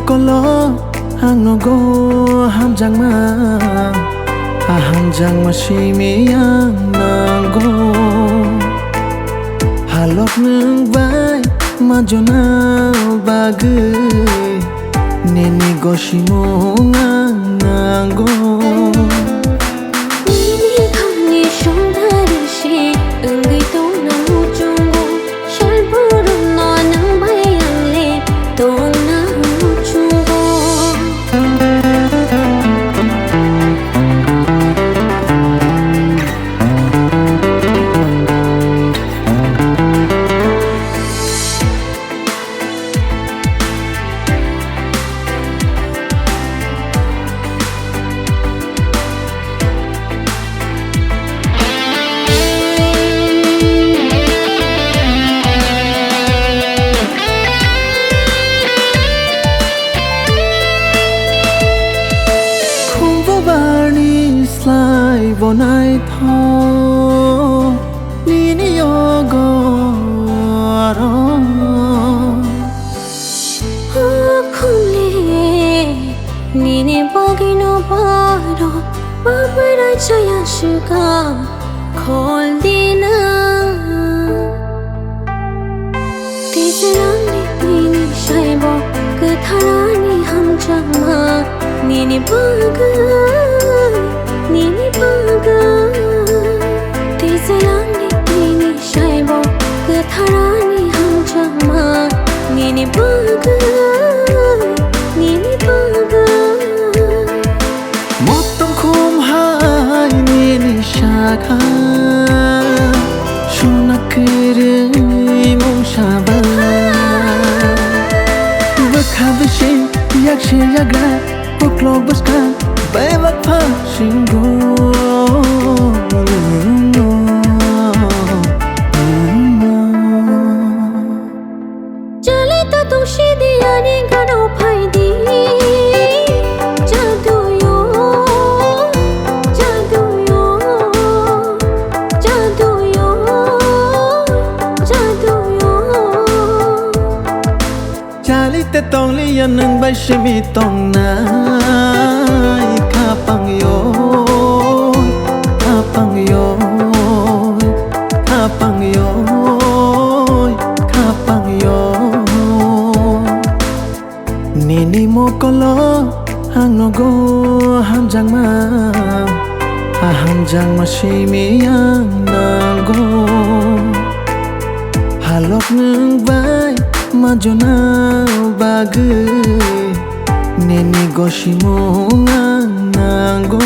mokolo hangnogo hamjang ma hamjang ma shimi yang nago halok nung bai majona bagai neni goshimo nago Khani Songdari shi engai tong na chungo shal puru no nang bayang le tong na chungo vonai tho nini yogo ro khule nini bogino baro babara chaya shuga khol dina tisalang nini shaibo katharani hamjama nini bagai nini bagai tisalang nini shaibo katharani hamjama nini bagai nini bagai motom khum hai nini shaka shuna kiri mong shaba bakhabishi yakshe yagra oklog baska Bebak pa shingo Jale ta tung shi diya ni gano phai di Jadu yo Jadu yo Jadu yo Jadu yo Jali te tong li yan nang bai shimi tong na Kapang yo Kapang yo Kapang yo Kapang yo Nini mokolo hangnogo hamjang ma hamjang ma shimi yang nago halok nung bai majona bagai neni goshimo nago